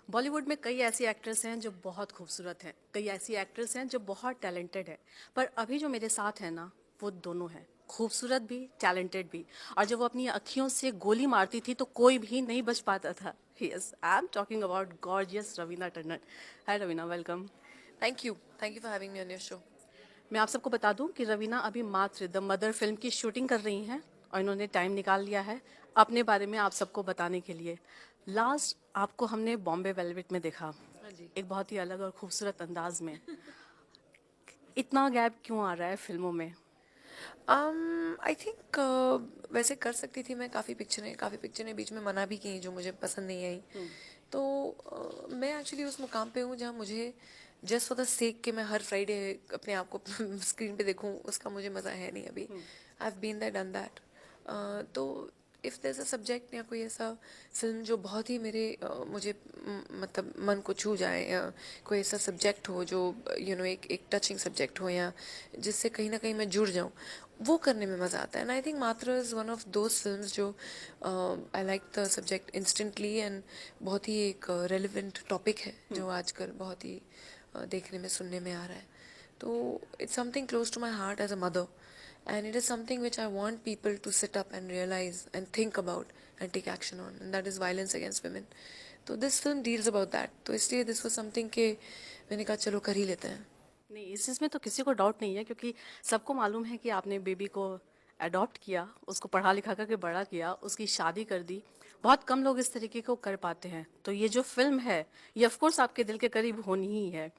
बॉलीवुड में कई ऐसी एक्ट्रेस हैं जो बहुत खूबसूरत हैं, कई ऐसी एक्ट्रेस हैं जो बहुत टैलेंटेड है। पर अभी जो मेरे साथ है ना, वो दोनों हैं, खूबसूरत भी, टैलेंटेड भी। और जब वो अपनी अखियों से गोली मारती थी तो कोई भी नहीं बच पाता था। Yes, I am talking about gorgeous Raveena Tandon. Hi Raveena, welcome. Thank you. Thank you for having me on your show. मैं आप सबको बता दूं कि रवीना अभी मात्र द मदर फिल्म की शूटिंग कर रही हैं और इन्होंने टाइम निकाल लिया है अपने बारे में आप सबको बताने के लिए। लास्ट आपको हमने बॉम्बे वेलवेट में देखा, हाँ जी। एक बहुत ही अलग और खूबसूरत अंदाज में। इतना गैप क्यों आ रहा है फिल्मों में? आई थिंक वैसे कर सकती थी मैं काफ़ी पिक्चरें बीच में मना भी की जो मुझे पसंद नहीं आई। तो मैं एक्चुअली उस मुकाम पे हूँ जहाँ मुझे जस्ट फॉर द सेक कि मैं हर फ्राइडे अपने आप को स्क्रीन पे देखूँ, उसका मुझे मज़ा है नहीं अभी। I have been that done that. तो इफ़ देयर अ सब्जेक्ट या कोई ऐसा फिल्म जो बहुत ही मेरे मुझे मतलब मन को छू जाए, या कोई ऐसा सब्जेक्ट हो जो एक एक टचिंग सब्जेक्ट हो, या जिससे कहीं ना कहीं मैं जुड़ जाऊँ, वो करने में मज़ा आता है। And I think Maatr is one of those films जो I like the subject instantly, and बहुत ही एक रेलिवेंट टॉपिक है जो आजकल बहुत ही देखने में सुनने में आ रहा है। तो it's something close to my heart as a mother, and it is something which I want people to sit up and realize and think about and take action on, and that is violence against women. तो this film deals about that, तो इसलिए this was something कि मैंने कहा चलो कर ही लेते हैं। नहीं, इस चीज़ में तो किसी को डाउट नहीं है क्योंकि सबको मालूम है कि आपने बेबी को अडॉप्ट किया, उसको पढ़ा लिखा करके बड़ा किया, उसकी शादी कर दी। बहुत कम लोग इस तरीके को कर पाते हैं, तो ये जो फिल्म है ये ऑफ कोर्स आपके दिल के करीब होनी ही है।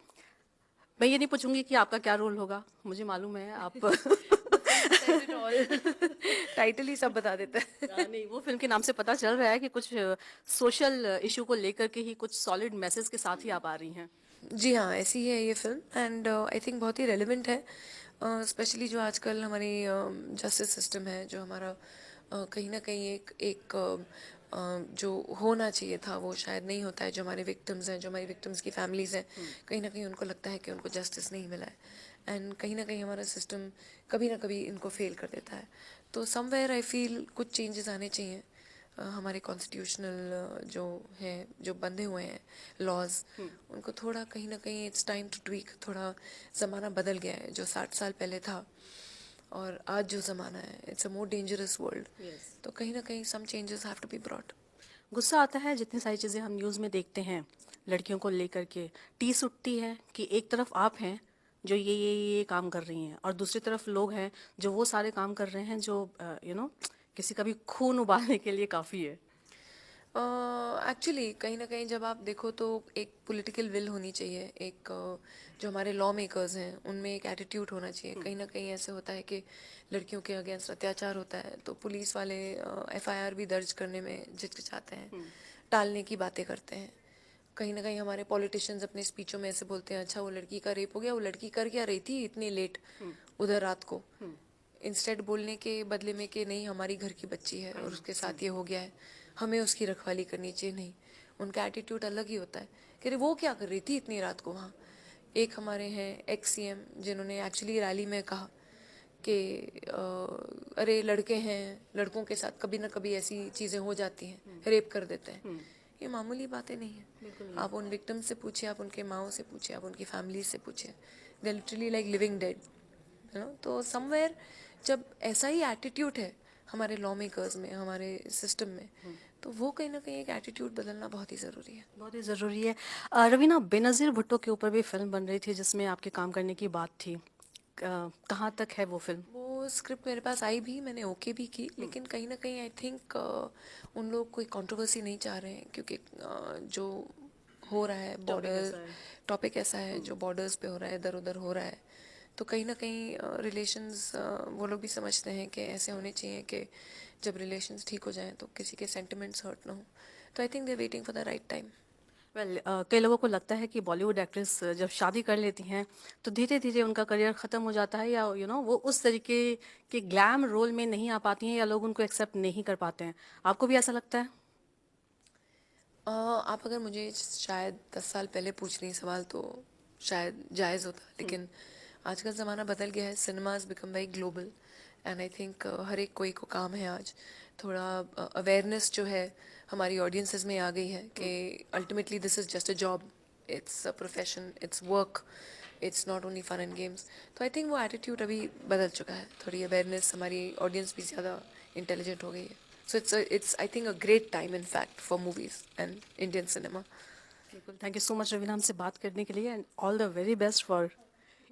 मैं ये नहीं पूछूंगी कि आपका क्या रोल होगा, मुझे मालूम है आप The film says it all. Title ही सब बता देता है। नहीं, वो फिल्म के नाम से पता चल रहा है कि कुछ सोशल इशू को लेकर के ही कुछ सॉलिड मैसेज के साथ ही आप आ रही हैं। जी हाँ, ऐसी है ये फिल्म, एंड आई थिंक बहुत ही रेलिवेंट है, स्पेशली जो आजकल हमारी जस्टिस सिस्टम है, जो हमारा कहीं ना कहीं एक एक जो होना चाहिए था वो शायद नहीं होता है। जो हमारे विक्टिम्स हैं, जो हमारी विक्टिम्स की फैमिलीज़ हैं, कहीं ना कहीं उनको लगता है कि उनको जस्टिस नहीं मिला है, एंड कहीं ना कहीं हमारा सिस्टम कभी ना कभी इनको फेल कर देता है। तो समवेयर आई फील कुछ चेंजेस आने चाहिए हमारे कॉन्स्टिट्यूशनल जो हैं, जो बंधे हुए हैं लॉज, उनको थोड़ा कहीं ना कहीं इट्स टाइम टू ट्वीक। थोड़ा ज़माना बदल गया है, जो 60 साल पहले था और आज जो ज़माना है, it's a more dangerous world. Yes. तो कहीं ना कहीं some changes have to be brought. गुस्सा आता है जितनी सारी चीज़ें हम न्यूज़ में देखते हैं लड़कियों को लेकर के। टीस उठती है कि एक तरफ आप हैं जो ये काम कर रही हैं और दूसरी तरफ लोग हैं जो वो सारे काम कर रहे हैं जो किसी का भी खून उबालने के लिए काफ़ी है। एक्चुअली कहीं ना कहीं जब आप देखो तो एक पॉलिटिकल विल होनी चाहिए, एक जो हमारे लॉ मेकर्स हैं उनमें एक एटीट्यूड होना चाहिए। कहीं ना कहीं ऐसे होता है कि लड़कियों के अगेंस्ट अत्याचार होता है तो पुलिस वाले एफआईआर भी दर्ज करने में झिझकिचाते हैं, टालने की बातें करते हैं। कहीं ना कहीं हमारे पॉलिटिशियंस अपने स्पीचों में ऐसे बोलते हैं, अच्छा वो लड़की का रेप हो गया, वो लड़की कर क्या रही थी इतनी लेट उधर रात को, इंस्टेड बोलने के बदले में कि नहीं हमारी घर की बच्ची है और उसके साथ ये हो गया है, हमें उसकी रखवाली करनी चाहिए। नहीं, उनका एटीट्यूड अलग ही होता है कि अरे वो क्या कर रही थी इतनी रात को वहाँ। एक हमारे हैं एक्स सीएम जिन्होंने एक्चुअली रैली में कहा कि अरे लड़के हैं, लड़कों के साथ कभी ना कभी ऐसी चीज़ें हो जाती हैं, रेप कर देते हैं। ये मामूली बातें नहीं है। बिल्कुल नहीं। आप उन विक्टिम से पूछिए, आप उनके माओ से पूछिए, आप उनकी फैमिली से पूछिए, they literally like living dead, तो समवेयर जब ऐसा ही एटीट्यूड है हमारे लॉ मेकर्स में, हमारे सिस्टम में, तो वो कहीं ना कहीं एक एटीट्यूड बदलना बहुत ही ज़रूरी है। बहुत ही ज़रूरी है। रवीना, बेनज़ीर भुट्टो के ऊपर भी फिल्म बन रही थी जिसमें आपके काम करने की बात थी। कहाँ तक है वो फिल्म? वो स्क्रिप्ट मेरे पास आई भी, मैंने ओके भी की, लेकिन कहीं ना कहीं आई थिंक उन लोग कोई कंट्रोवर्सी नहीं चाह रहे हैं, क्योंकि जो हो रहा है टॉपिक बॉर्डर, ऐसा है। टॉपिक ऐसा है जो बॉर्डर्स पे हो रहा है, इधर उधर हो रहा है। तो कहीं ना कहीं रिलेशंस वो लोग भी समझते हैं कि ऐसे होने चाहिए कि जब रिलेशंस ठीक हो जाएं तो किसी के सेंटिमेंट्स हर्ट ना हो। तो I think they waiting for the right time. Well, कई लोगों को लगता है कि बॉलीवुड एक्ट्रेस जब शादी कर लेती हैं तो धीरे धीरे उनका करियर ख़त्म हो जाता है, या वो उस तरीके के ग्लैम रोल में नहीं आ पाती हैं या लोग उनको एक्सेप्ट नहीं कर पाते हैं। आपको भी ऐसा लगता है? आप अगर मुझे शायद 10 साल पहले पूछ रही सवाल तो शायद जायज़ होता, लेकिन आज का ज़माना बदल गया है, cinemas become very global, and I think हर एक कोई को काम है आज थोड़ा अवेयरनेस जो है हमारी ऑडियंसेस में आ गई है कि ultimately this is just a job, it's a profession, it's work, it's not only fun and games. तो आई थिंक वो एटीट्यूड अभी बदल चुका है, थोड़ी अवेयरनेस, हमारी ऑडियंस भी ज़्यादा इंटेलिजेंट हो गई है। So it's I think a great time in fact for movies and Indian cinema. बिल्कुल, thank you so much Raveena हमसे बात करने के लिए and all the very best for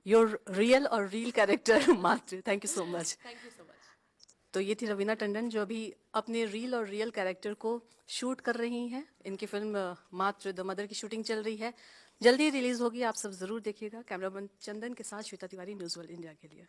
your real और reel character Maatr. Thank you so much. Thank you so much. तो ये थी रवीना टंडन जो अभी अपने रील और रियल कैरेक्टर को शूट कर रही हैं। इनकी फिल्म मात्र द मदर की शूटिंग चल रही है, जल्दी रिलीज होगी, आप सब जरूर देखिएगा। कैमरामैन चंदन के साथ Shweta Tiwari, news world India के लिए।